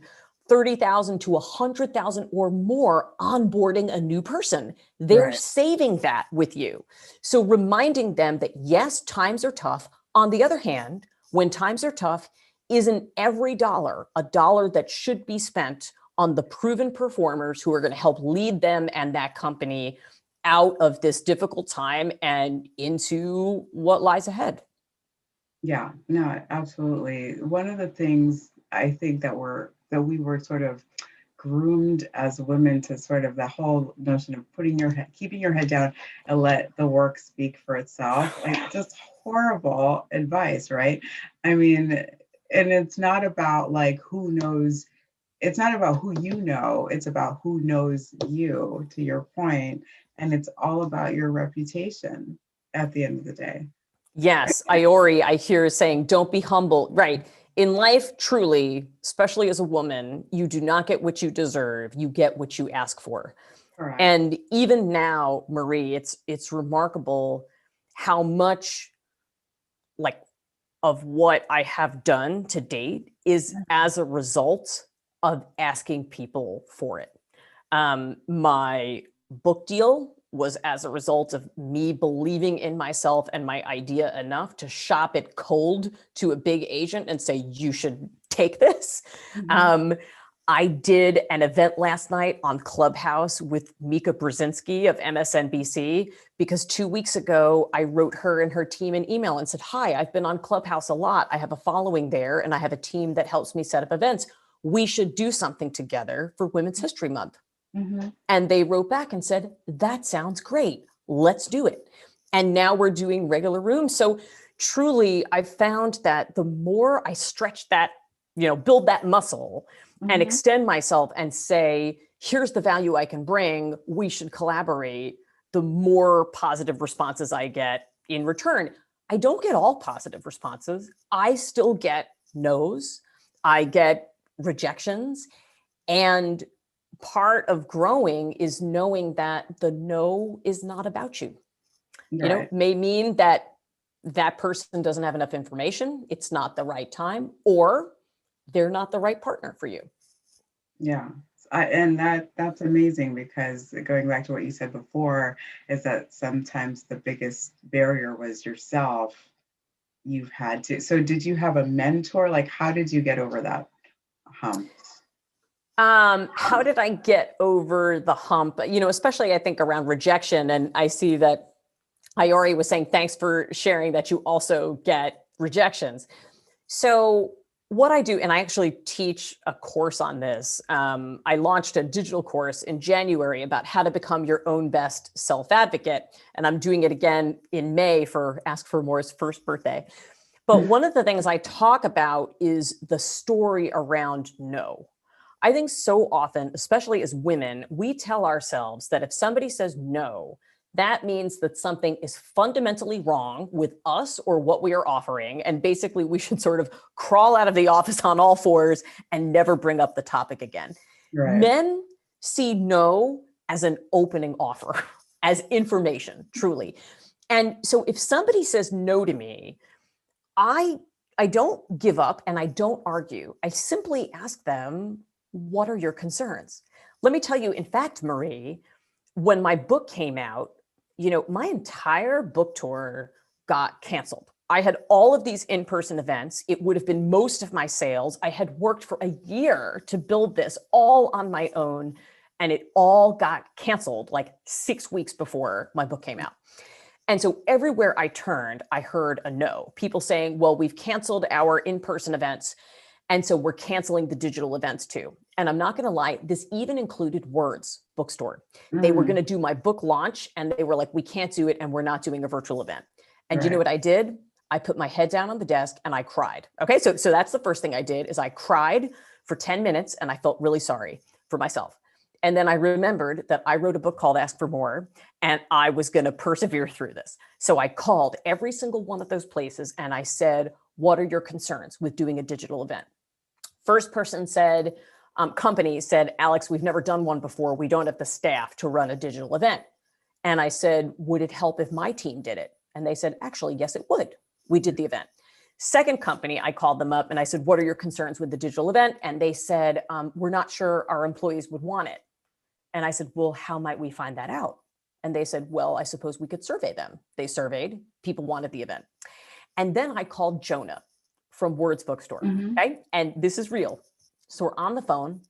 $30,000 to $100,000 or more onboarding a new person. They're saving that with you. So reminding them that yes, times are tough. On the other hand, when times are tough, isn't every dollar a dollar that should be spent on the proven performers who are going to help lead them and that company out of this difficult time and into what lies ahead? Yeah, no, absolutely. One of the things I think that we were sort of groomed as women to sort of the whole notion of keeping your head down and let the work speak for itself, like just horrible advice, right? I mean, and it's not about like it's not about who you know, it's about who knows you, to your point, and it's all about your reputation at the end of the day. Yes, Iori, I hear saying, don't be humble. Right. In life, truly, especially as a woman, you do not get what you deserve. You get what you ask for. Correct. And even now, Marie, it's remarkable how much like of what I have done to date is as a result of asking people for it. My book deal was as a result of me believing in myself and my idea enough to shop it cold to a big agent and say, you should take this. I did an event last night on Clubhouse with Mika Brzezinski of MSNBC, because 2 weeks ago, I wrote her and her team an email and said, hi, I've been on Clubhouse a lot. I have a following there and I have a team that helps me set up events. We should do something together for Women's History Month. And they wrote back and said, that sounds great. Let's do it. And now we're doing regular rooms. So truly, I've found that the more I stretch that, you know, build that muscle, and extend myself and say, here's the value I can bring, we should collaborate, the more positive responses I get in return. I don't get all positive responses. I still get no's. I get rejections. And part of growing is knowing that the no is not about you. Right. You know, may mean that that person doesn't have enough information, it's not the right time, or they're not the right partner for you. Yeah. And that's amazing, because going back to what you said before, is that sometimes the biggest barrier was yourself. You've had to. So did you have a mentor? Like, how did you get over that hump? How did I get over the hump? You know, especially I think around rejection. And I see that Iori was saying, thanks for sharing that you also get rejections. So what I do, and I actually teach a course on this. I launched a digital course in January about how to become your own best self-advocate. And I'm doing it again in May for Ask for More's first birthday. But one of the things I talk about is the story around no. I think so often, especially as women, we tell ourselves that if somebody says no, that means that something is fundamentally wrong with us or what we are offering. And basically, we should sort of crawl out of the office on all fours and never bring up the topic again. Right. Men see no as an opening offer, as information, truly. And so if somebody says no to me, I don't give up and I don't argue. I simply ask them, what are your concerns? Let me tell you, in fact, Marie, when my book came out, you know, my entire book tour got canceled. I had all of these in-person events. It would have been most of my sales. I had worked for a year to build this all on my own, and it all got canceled like 6 weeks before my book came out. And so everywhere I turned, I heard a no. People saying, well, we've canceled our in-person events, and so we're canceling the digital events too. And I'm not going to lie, this even included Words Bookstore. They were going to do my book launch, and they were like, we can't do it, and we're not doing a virtual event. And you know what I did? I put my head down on the desk and I cried. Okay, so that's the first thing I did, is I cried for 10 minutes and I felt really sorry for myself. And then I remembered that I wrote a book called Ask for More, and I was going to persevere through this. So I called every single one of those places and I said, what are your concerns with doing a digital event? First person said, company said, Alex, we've never done one before. We don't have the staff to run a digital event. And I said, would it help if my team did it? And they said, actually, yes, it would. We did the event. Second company, I called them up and I said, what are your concerns with the digital event? And they said, we're not sure our employees would want it. And I said, well, how might we find that out? And they said, well, I suppose we could survey them. They surveyed, people wanted the event. And then I called Jonah from Words Bookstore, okay? And this is real. So we're on the phone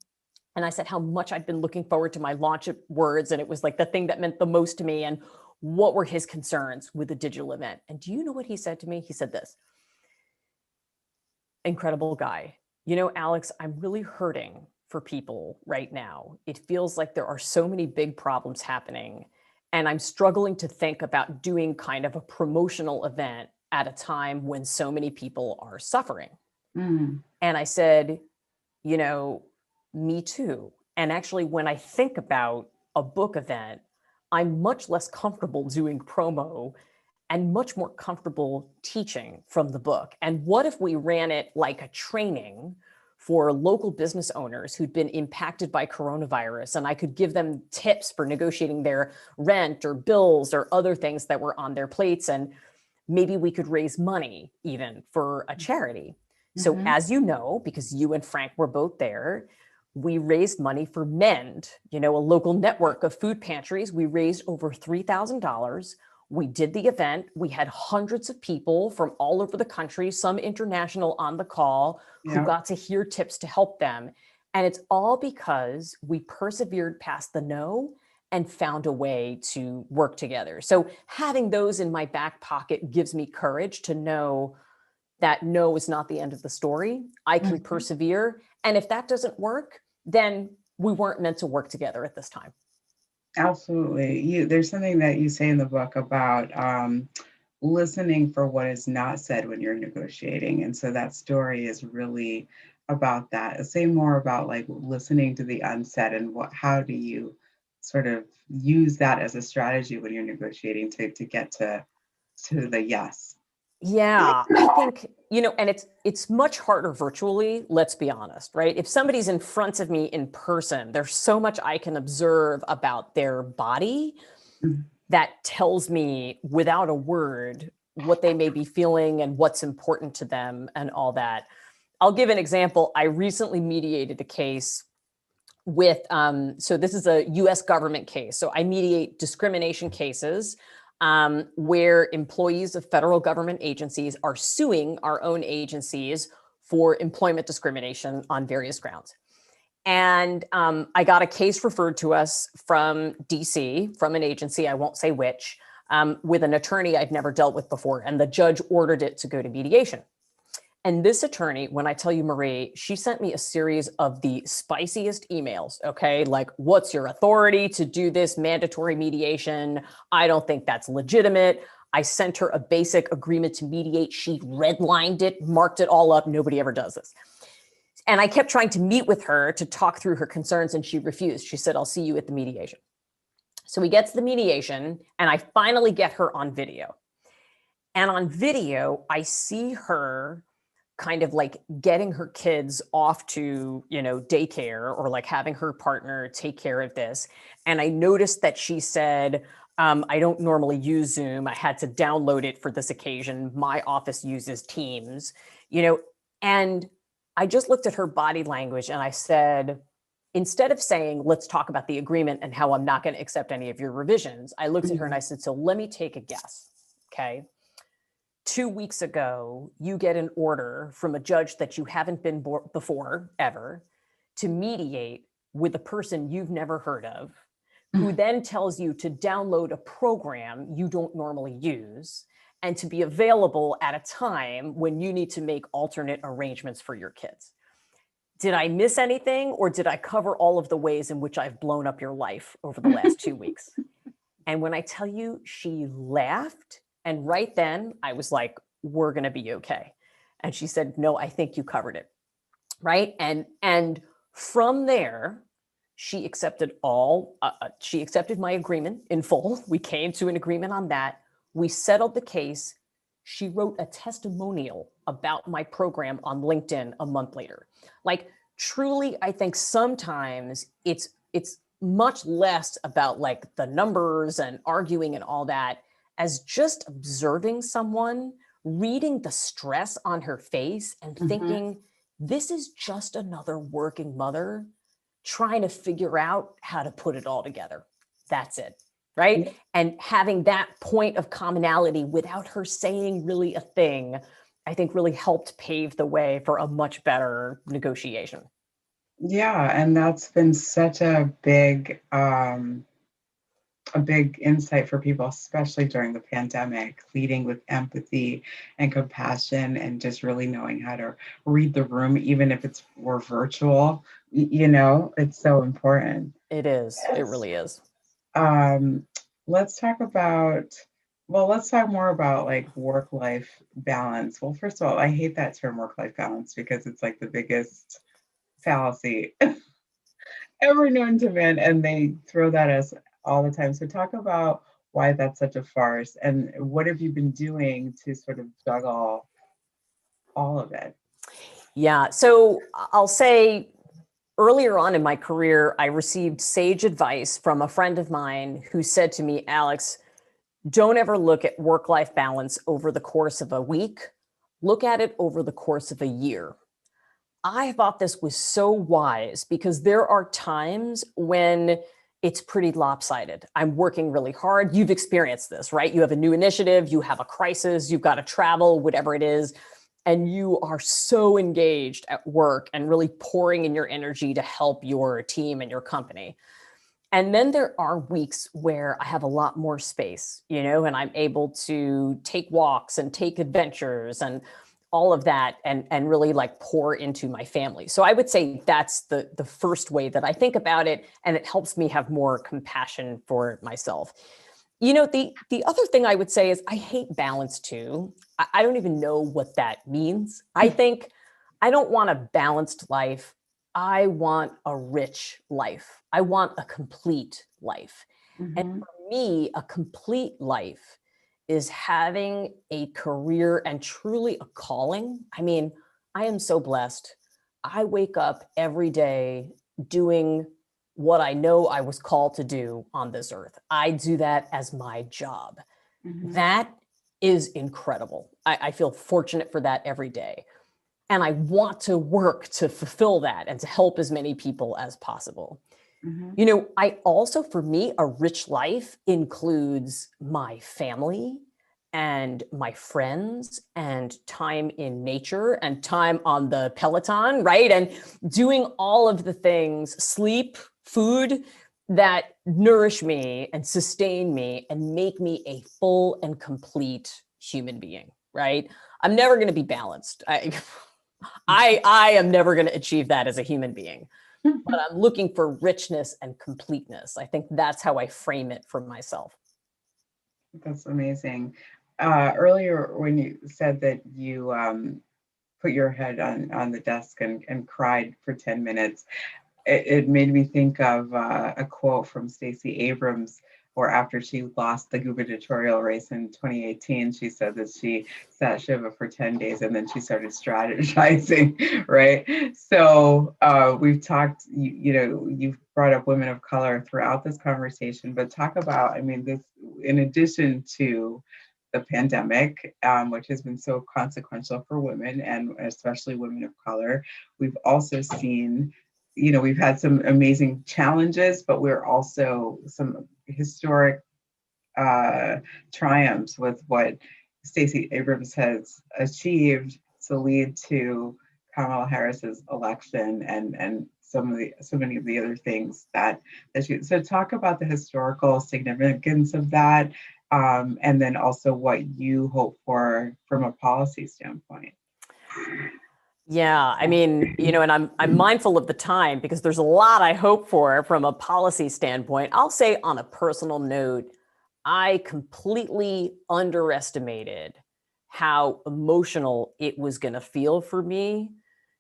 and I said how much I'd been looking forward to my launch at Words, and it was like the thing that meant the most to me, and what were his concerns with the digital event. And do you know what he said to me? He said this, incredible guy. You know, Alex, I'm really hurting for people right now. It feels like there are so many big problems happening, and I'm struggling to think about doing kind of a promotional event at a time when so many people are suffering. And I said, you know, me too. And actually, when I think about a book event, I'm much less comfortable doing promo and much more comfortable teaching from the book. And what if we ran it like a training for local business owners who'd been impacted by coronavirus, and I could give them tips for negotiating their rent or bills or other things that were on their plates, and maybe we could raise money even for a charity. So as you know, because you and Frank were both there, we raised money for Mend, you know, a local network of food pantries. We raised over $3,000. We did the event. We had hundreds of people from all over the country, some international, on the call, who got to hear tips to help them. And it's all because we persevered past the no and found a way to work together. So having those in my back pocket gives me courage to know that no is not the end of the story. I can persevere. And if that doesn't work, then we weren't meant to work together at this time. Absolutely. There's something that you say in the book about listening for what is not said when you're negotiating. And so that story is really about that. Say more about like listening to the unsaid and how do you sort of use that as a strategy when you're negotiating to get to the yes. Yeah, I think, and it's much harder virtually, let's be honest, right? If somebody's in front of me in person, there's so much I can observe about their body Mhm. that tells me without a word what they may be feeling and what's important to them and all that. I'll give an example. I recently mediated a case with, so this is a US government case. So I mediate discrimination cases where employees of federal government agencies are suing our own agencies for employment discrimination on various grounds. And I got a case referred to us from DC, from an agency, I won't say which, with an attorney I'd never dealt with before. And the judge ordered it to go to mediation. And this attorney, when I tell you, Marie, she sent me a series of the spiciest emails, okay? Like, what's your authority to do this mandatory mediation? I don't think that's legitimate. I sent her a basic agreement to mediate. She redlined it, marked it all up. Nobody ever does this. And I kept trying to meet with her to talk through her concerns, and she refused. She said, I'll see you at the mediation. So we get to the mediation, and I finally get her on video. And on video, I see her kind of like getting her kids off to, daycare, or like having her partner take care of this. And I noticed that she said, I don't normally use Zoom. I had to download it for this occasion. My office uses Teams, and I just looked at her body language and I said, instead of saying, let's talk about the agreement and how I'm not going to accept any of your revisions, I looked at her and I said, so let me take a guess. Okay. 2 weeks ago, you get an order from a judge that you haven't been before ever to mediate with a person you've never heard of, who then tells you to download a program you don't normally use and to be available at a time when you need to make alternate arrangements for your kids. Did I miss anything, or did I cover all of the ways in which I've blown up your life over the last 2 weeks? And when I tell you, she laughed. And right then I was like, we're going to be okay. And she said, no, I think you covered it. Right. And from there, she accepted she accepted my agreement in full. We came to an agreement on that. We settled the case. She wrote a testimonial about my program on LinkedIn a month later. Like, truly, I think sometimes it's much less about like the numbers and arguing and all that, as just observing someone, reading the stress on her face and thinking, this is just another working mother trying to figure out how to put it all together. That's it. Right. Yeah. And having that point of commonality without her saying really a thing, I think really helped pave the way for a much better negotiation. Yeah, and that's been such a big insight for people, especially during the pandemic, leading with empathy and compassion and just really knowing how to read the room, even if we're virtual. It's so important. It is. It really is. Let's talk more about like work-life balance. Well, first of all, I hate that term work-life balance because it's like the biggest fallacy ever known to man, and they throw that at us all the time. So talk about why that's such a farce, and what have you been doing to sort of juggle all of it? Yeah. So I'll say earlier on in my career, I received sage advice from a friend of mine who said to me, Alex, don't ever look at work-life balance over the course of a week. Look at it over the course of a year. I thought this was so wise because there are times when it's pretty lopsided. I'm working really hard. You've experienced this, right? You have a new initiative, you have a crisis, you've got to travel, whatever it is, and you are so engaged at work and really pouring in your energy to help your team and your company. And then there are weeks where I have a lot more space, and I'm able to take walks and take adventures and all of that and really like pour into my family. So I would say that's the first way that I think about it. And it helps me have more compassion for myself. The other thing I would say is I hate balance too. I don't even know what that means. I think I don't want a balanced life. I want a rich life. I want a complete life. And Mm-hmm. for me, a complete life is having a career and truly a calling. I mean, I am so blessed. I wake up every day doing what I know I was called to do on this earth. I do that as my job. Mm-hmm. That is incredible. I feel fortunate for that every day. And I want to work to fulfill that and to help as many people as possible. Mm-hmm. You know, I also, for me, a rich life includes my family and my friends and time in nature and time on the Peloton, right? And doing all of the things, sleep, food, that nourish me and sustain me and make me a full and complete human being, right? I'm never going to be balanced. I am never going to achieve that as a human being, but I'm looking for richness and completeness. I think that's how I frame it for myself. That's amazing. Earlier, when you said that you put your head on the desk and cried for 10 minutes, it made me think of a quote from Stacey Abrams, where after she lost the gubernatorial race in 2018, she said that she sat Shiva for 10 days and then she started strategizing, right? So we've talked, you've brought up women of color throughout this conversation, but talk about, I mean, this, in addition to the pandemic, which has been so consequential for women and especially women of color, we've also seen, we've had some amazing challenges, but we're also some historic triumphs with what Stacey Abrams has achieved to lead to Kamala Harris's election and so many of the other things that she. So talk about the historical significance of that, and then also what you hope for from a policy standpoint. Yeah, I mean, and I'm mindful of the time because there's a lot I hope for from a policy standpoint. I'll say on a personal note, I completely underestimated how emotional it was going to feel for me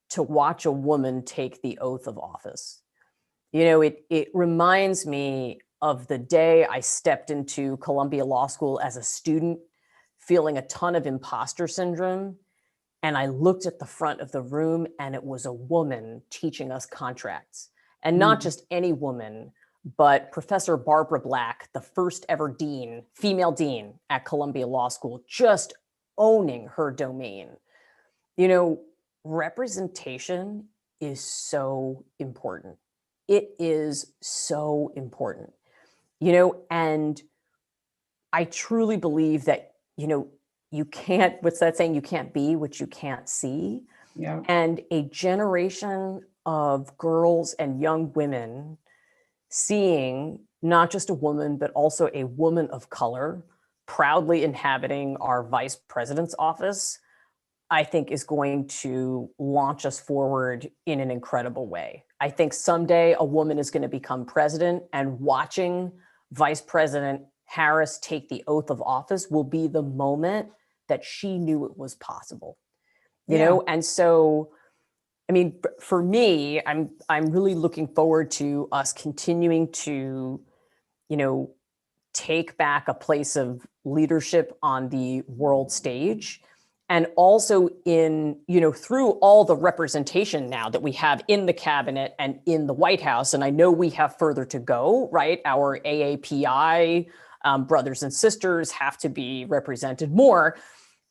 to watch a woman take the oath of office. It reminds me of the day I stepped into Columbia Law School as a student, feeling a ton of imposter syndrome. And I looked at the front of the room and it was a woman teaching us contracts. And not just any woman, but Professor Barbara Black, the first ever dean, female dean at Columbia Law School, just owning her domain. Representation is so important. It is so important, and I truly believe that, you can't, what's that saying? You can't be what you can't see. Yeah. And a generation of girls and young women seeing not just a woman, but also a woman of color proudly inhabiting our vice president's office, I think is going to launch us forward in an incredible way. I think someday a woman is going to become president, and watching Vice President Harris take the oath of office will be the moment that she knew it was possible. And so, I mean, for me, I'm really looking forward to us continuing to, take back a place of leadership on the world stage. And also through all the representation now that we have in the cabinet and in the White House, and I know we have further to go, right? Our AAPI brothers and sisters have to be represented more.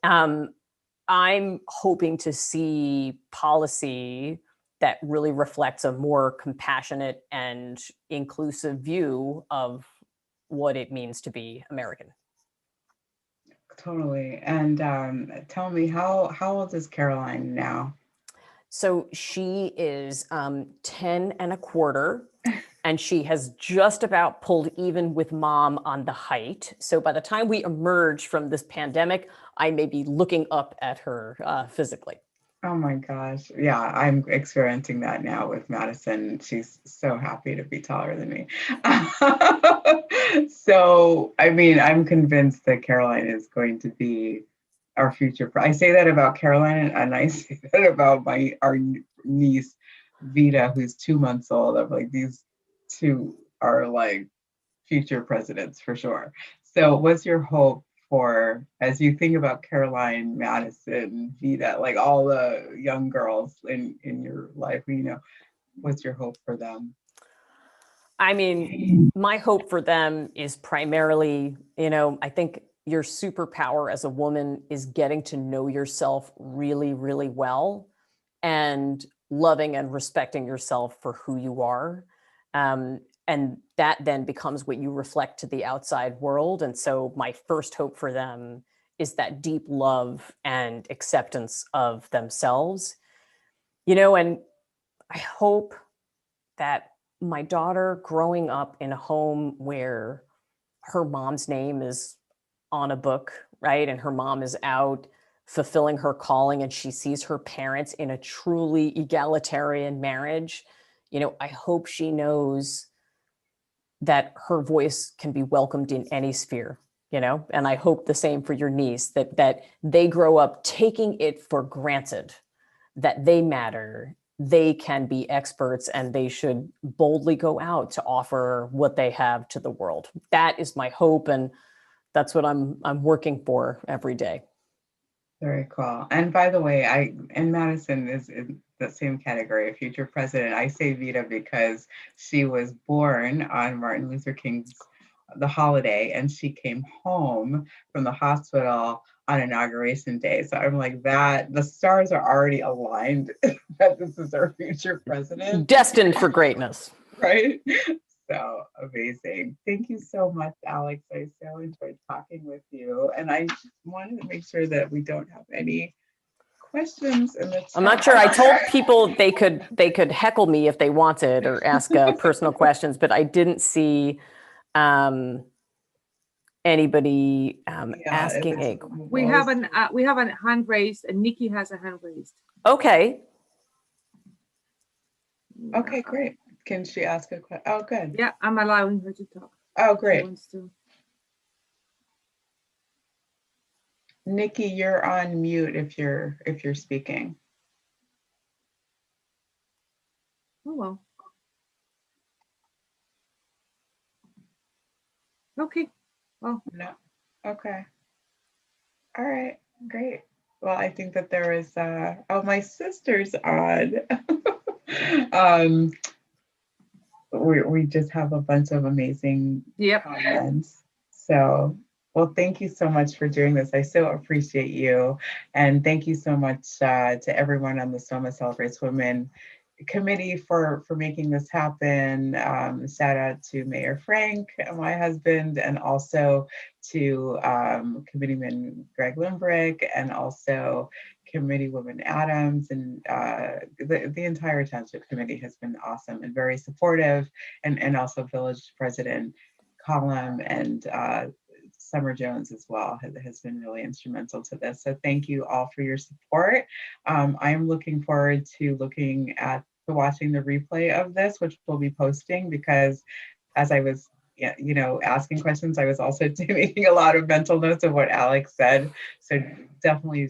I'm hoping to see policy that really reflects a more compassionate and inclusive view of what it means to be American. Totally. And tell me, how old is Caroline now? So she is 10 and a quarter, and she has just about pulled even with mom on the height. So by the time we emerge from this pandemic, I may be looking up at her physically. Oh my gosh. Yeah, I'm experiencing that now with Madison. She's so happy to be taller than me. So, I mean, I'm convinced that Caroline is going to be our future. I say that about Caroline, and I say that about our niece Vita, who's 2 months old. I'm like, these two are like future presidents for sure. So what's your hope for, as you think about Caroline, Madison, Vita, like all the young girls in your life, what's your hope for them? I mean, my hope for them is primarily, I think your superpower as a woman is getting to know yourself really, really well and loving and respecting yourself for who you are. And that then becomes what you reflect to the outside world. And so my first hope for them is that deep love and acceptance of themselves, and I hope that my daughter growing up in a home where her mom's name is on a book, right? And her mom is out fulfilling her calling and she sees her parents in a truly egalitarian marriage. I hope she knows that her voice can be welcomed in any sphere, and I hope the same for your niece, that they grow up taking it for granted that they matter, they can be experts, and they should boldly go out to offer what they have to the world. That is my hope, and that's what I'm working for every day. Very cool. And by the way, Madison is in the same category of future president. I say Vita because she was born on Martin Luther King's the holiday, and she came home from the hospital on Inauguration Day. So I'm like, that the stars are already aligned that this is our future president. Destined for greatness. Right? So amazing. Thank you so much, Alex. I so enjoyed talking with you. And I wanted to make sure that we don't have any questions in the chat. I'm not sure. I told people they could heckle me if they wanted or ask personal questions, but I didn't see anybody asking a. We have a hand raised, and Nikki has a hand raised. Okay. Okay, great. Can she ask a question? Oh, good. Yeah, I'm allowing her to talk. Oh, great. Nikki, you're on mute if you're speaking. Oh well. Okay. Well. No. Okay. All right. Great. Well, I think that there is. Oh, my sister's on. We just have a bunch of amazing comments. So, well, thank you so much for doing this. I so appreciate you. And thank you so much to everyone on the Soma Celebrates Women committee for making this happen. Shout out to Mayor Frank, my husband, and also to Committeeman Greg Limbrick, and also Committeewoman Adams, and the entire Township Committee has been awesome and very supportive, and also Village President Collum and Summer Jones as well has been really instrumental to this. So thank you all for your support. I am looking forward to watching the replay of this, which we'll be posting, because as I was asking questions, I was also making a lot of mental notes of what Alex said. So definitely